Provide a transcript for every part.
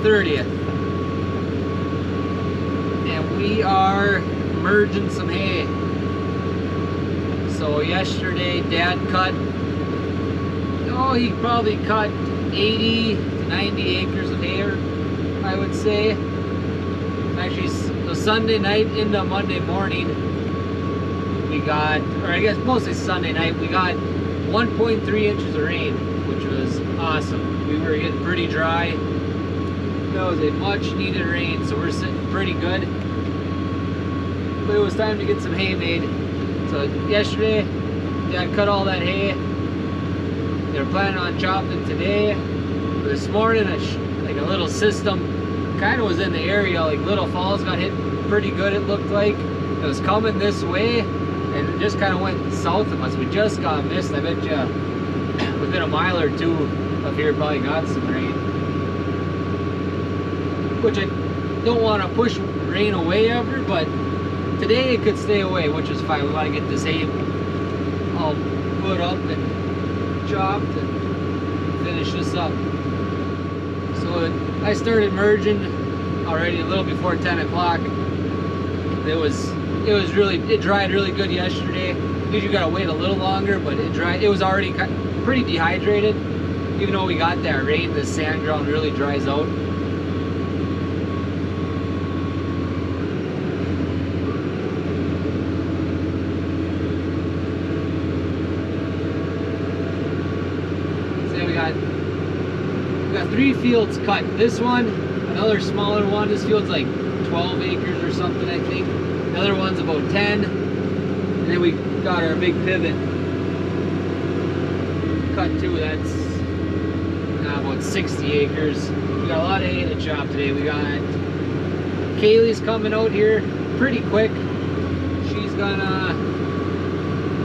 30th. And we are merging some hay. So yesterday Dad cut, oh, he probably cut 80 to 90 acres of hay, I would say. Actually, so Sunday night into Monday morning, we got, or I guess mostly Sunday night, we got 1.3 inches of rain, which was awesome. We were getting pretty dry. That was a much needed rain, so we're sitting pretty good. But it was time to get some hay made. So yesterday, Dad cut all that hay. They were planning on chopping it today. But this morning, like a little system kind of was in the area. Like Little Falls got hit pretty good, it looked like. It was coming this way, and it just kind of went south of us. We just got missed. I bet you within a mile or two of here probably got some rain. Which I don't want to push rain away ever, but today it could stay away, which is fine. We want to get this hay all put up and chopped and finish this up. So I started merging already a little before 10 o'clock. It dried really good yesterday. Usually you gotta wait a little longer, but it dried. It was already pretty dehydrated. Even though we got that rain, the sand ground really dries out. We got 3 fields cut. This one, another smaller one. This field's like 12 acres or something, I think. The other one's about 10. And then we got our big pivot cut too. That's about 60 acres. We got a lot of hay to chop today. We got Kaylee's coming out here pretty quick. She's gonna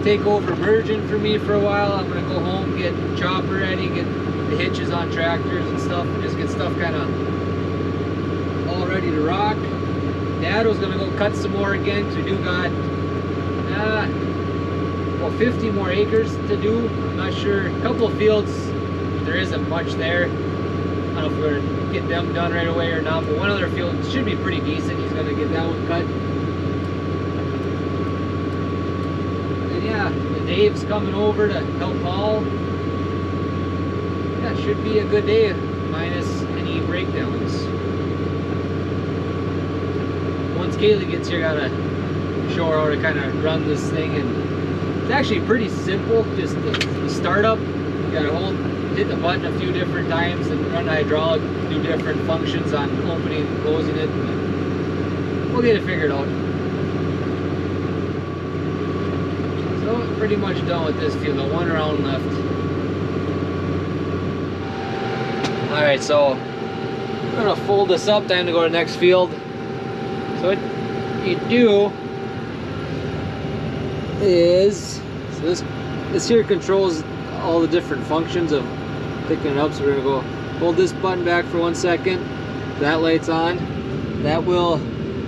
take over merging for me for a while. I'm gonna go home, get chopper ready, get the hitches on tractors and stuff, and just get stuff kind of all ready to rock. Dad was gonna go cut some more again, because we do got well, 50 more acres to do. I'm not sure. A couple of fields, there isn't much there. I don't know if we're gonna get them done right away or not, but one other field should be pretty decent. He's gonna get that one cut. And yeah, Dave's coming over to help haul. Yeah, should be a good day, minus any breakdowns. Once Kaylee gets here, gotta show her how to kind of run this thing, and it's actually pretty simple. Just the startup, you gotta hit the button a few different times and run the hydraulic, do different functions on opening and closing it. We'll get it figured out. So pretty much done with this field. One round left. Alright, so I'm gonna fold this up, time to go to the next field. So what you do is, so this here controls all the different functions of picking it up. So we're gonna go hold this button back for 1 second. That light's on. That will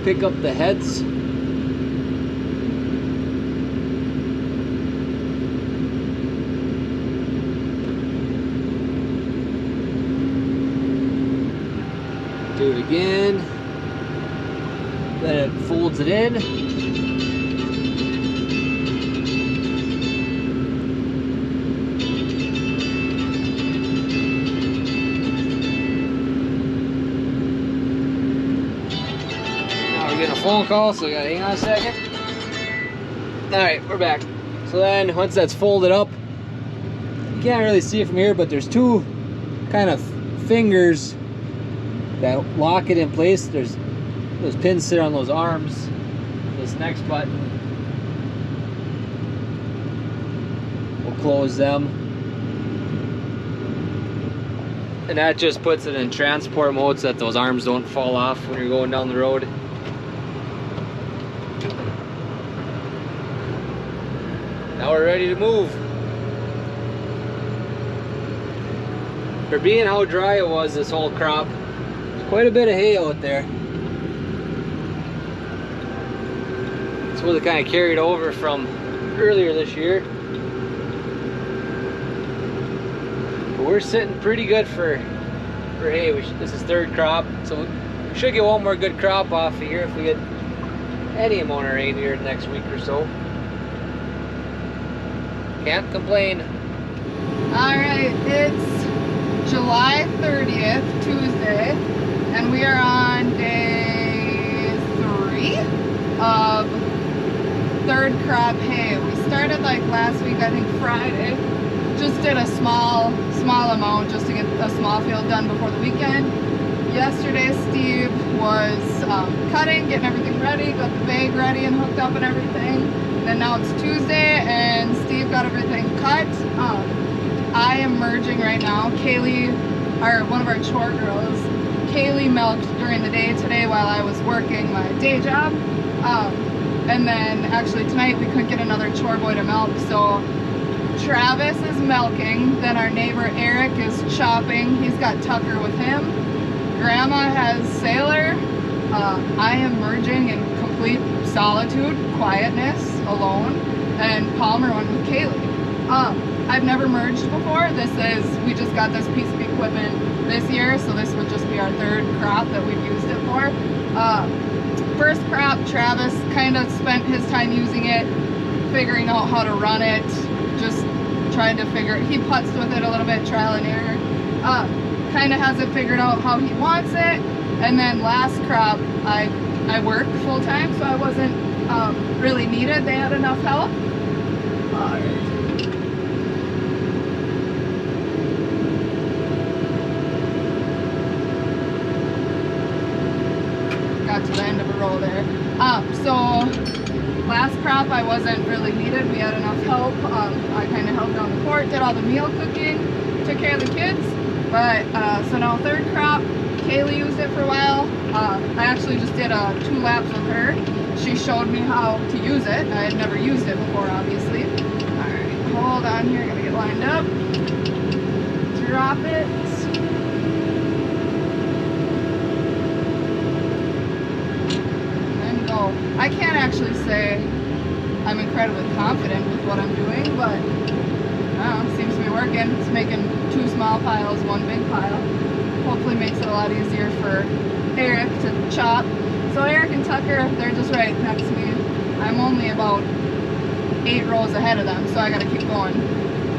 pick up the heads. Do it again. Then it folds it in. Now we're getting a phone call, so we gotta hang on a second. Alright, we're back. So then once that's folded up, you can't really see it from here, but there's 2 kind of fingers that lock it in place. There's those pins sit on those arms. This next button will close them, and that just puts it in transport mode so that those arms don't fall off when you're going down the road. Now we're ready to move. For being how dry it was this whole crop, quite a bit of hay out there. This was kind of carried over from earlier this year. But we're sitting pretty good for or hey, this is third crop, so we should get one more good crop off of here if we get any amount of rain here next week or so. Can't complain. Alright, it's July 30th, Tuesday, and we are on day 3 of third crop hay. We started like last week, I think Friday. Just did a small amount just to get a small field done before the weekend. Yesterday Steve was cutting, getting everything ready, got the bag ready and hooked up and everything. And then now it's Tuesday and Steve got everything cut. I am merging right now. Kaylee, one of our chore girls, Kaylee milked during the day today while I was working my day job. And then actually tonight we couldn't get another chore boy to milk, so Travis is milking, then our neighbor Eric is chopping. He's got Tucker with him. Grandma has Sailor. I am merging in complete solitude, quietness, alone, and Palmer went with Kaylee. I've never merged before. We just got this piece of equipment this year, so this would just be our third crop that we've used it for. First crop, Travis kind of spent his time using it, figuring out how to run it, just trying to he putzed with it a little bit, trial and error. Kind of has it figured out how he wants it. And then last crop, I work full time, so I wasn't really needed. They had enough help. Got to the end of a row there. So last crop I wasn't really needed. We had enough help. I kind of helped on the fort, did all the meal cooking, took care of the kids. But so now third crop, Kaylee used it for a while. I actually just did 2 laps with her. She showed me how to use it. I had never used it before, obviously. All right, hold on here. Gotta get lined up. Drop it. And go. I can't actually say I'm incredibly confident with what I'm doing, but it seems to be working. It's making 2 small piles, 1 big pile. Hopefully makes it a lot easier for Eric to chop. So Eric and Tucker, they're just right next to me. I'm only about 8 rows ahead of them, so I gotta keep going.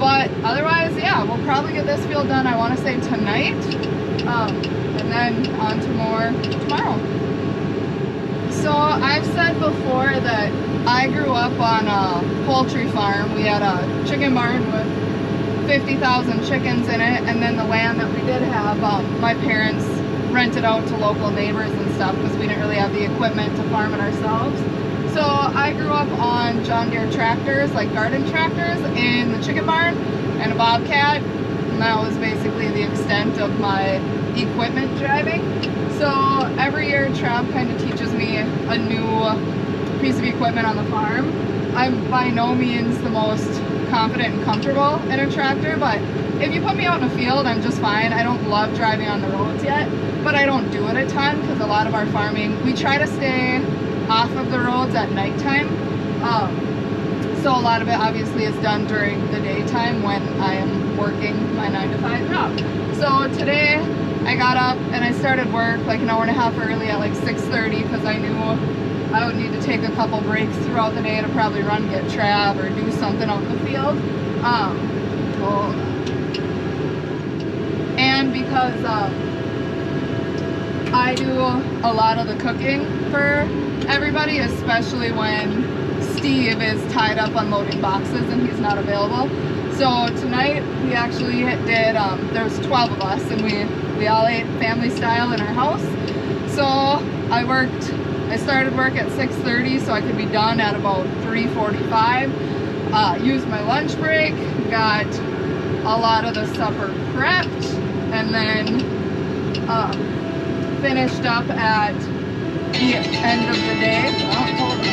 But otherwise, yeah, we'll probably get this field done, I wanna say tonight, and then on to more tomorrow. So I've said before that I grew up on a poultry farm. We had a chicken barn with 50,000 chickens in it, and then the land that we did have, my parents rented out to local neighbors and stuff because we didn't really have the equipment to farm it ourselves. So I grew up on John Deere tractors, like garden tractors, in the chicken barn, and a Bobcat, and that was basically the extent of my equipment driving. So every year Trav kind of teaches me a new piece of equipment on the farm. I'm by no means the most confident and comfortable in a tractor, but if you put me out in a field, I'm just fine. I don't love driving on the roads yet, but I don't do it a ton because a lot of our farming, we try to stay off of the roads at nighttime. So a lot of it obviously is done during the daytime when I am working my 9-to-5 job. So today I got up and I started work like an hour and a half early at like 6:30 because I knew I would need to take a couple breaks throughout the day to probably run, get Trav, or do something out in the field. And because I do a lot of the cooking for everybody, especially when Steve is tied up unloading boxes and he's not available. So tonight we actually did, there's 12 of us and we all ate family style in our house. So I started work at 6:30 so I could be done at about 3:45. Used my lunch break, got a lot of the supper prepped, and then finished up at the end of the day. Oh, hold on.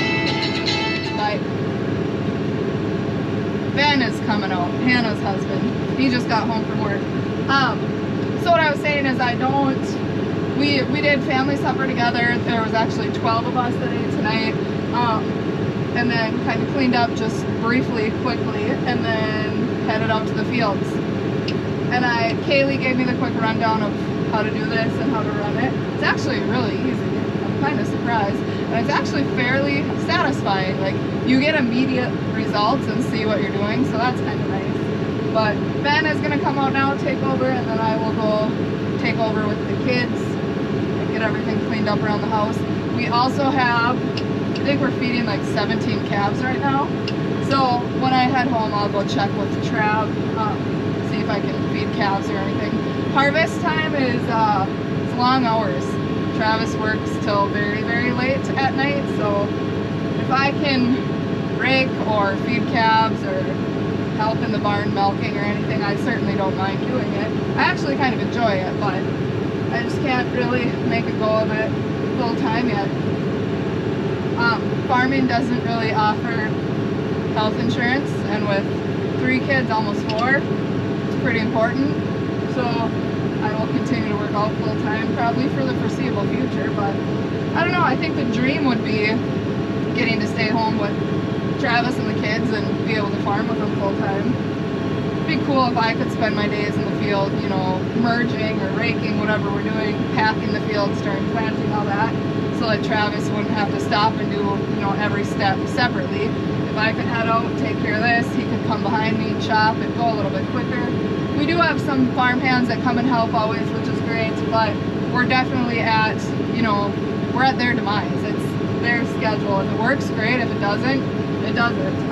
Ben is coming out, Hannah's husband. He just got home from work. So what I was saying is we did family supper together. There was actually 12 of us that ate tonight. And then kind of cleaned up just briefly, quickly, and then headed out to the fields. And Kaylee gave me the quick rundown of how to do this and how to run it. It's actually really easy. I'm kind of surprised. And it's actually fairly satisfying. Like, you get immediate results and see what you're doing, so that's kind of nice. But Ben is gonna come out now, take over, and then I will go take over with the kids and get everything cleaned up around the house. We also have, I think we're feeding like 17 calves right now. So when I head home, I'll go check with Trav, see if I can feed calves or anything. Harvest time is it's long hours. Travis works till very, very late at night, so if I can rake or feed calves or help in the barn milking or anything, I certainly don't mind doing it. I actually kind of enjoy it, but I just can't really make a go of it full time yet. Farming doesn't really offer health insurance, and with 3 kids, almost 4, it's pretty important. So I will continue to work out full time, probably for the foreseeable future, but I don't know, I think the dream would be getting to stay home with Travis and the kids and be able to farm with them full time. It'd be cool if I could spend my days in the field, you know, merging or raking, whatever we're doing, packing the fields during planting, all that, so that Travis wouldn't have to stop and do, you know, every step separately. If I could head out, take care of this, he could come behind me, chop, and go a little bit quicker. We do have some farm hands that come and help always, which is great, but we're definitely at, you know, we're at their demise. It's their schedule. If it works, great. If it doesn't, it doesn't.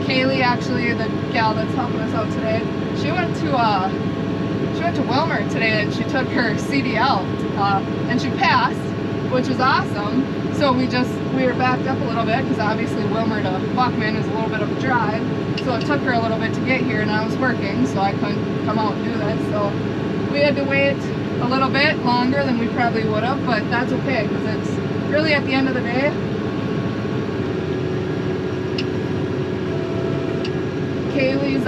Kaylee, actually, the gal that's helping us out today, she went to Wilmer today and she took her CDL and she passed, which was awesome. So we were backed up a little bit because obviously Wilmer to Buckman is a little bit of a drive. So it took her a little bit to get here, and I was working, so I couldn't come out and do this. So we had to wait a little bit longer than we probably would have, but that's okay because it's really, at the end of the day, Kaylee's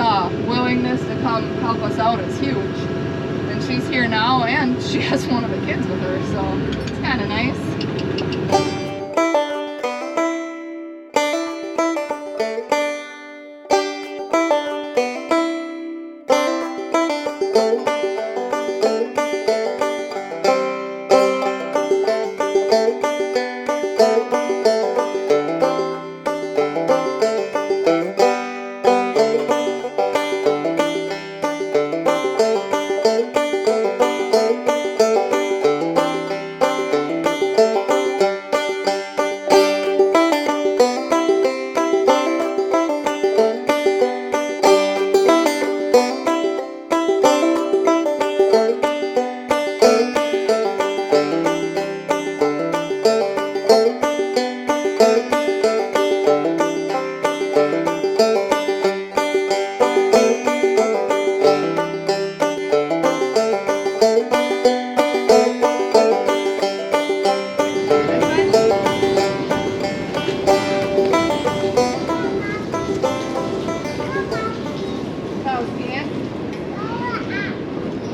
willingness to come help us out is huge. And she's here now, and she has one of the kids with her, so it's kind of nice.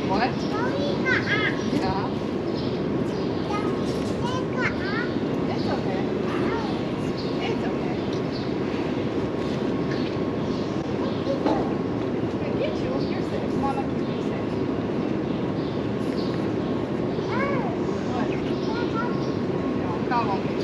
What? Yeah. It's okay. It's okay. Hey, get you. You're sick. Come on up here. You're sick. What? No, God won't get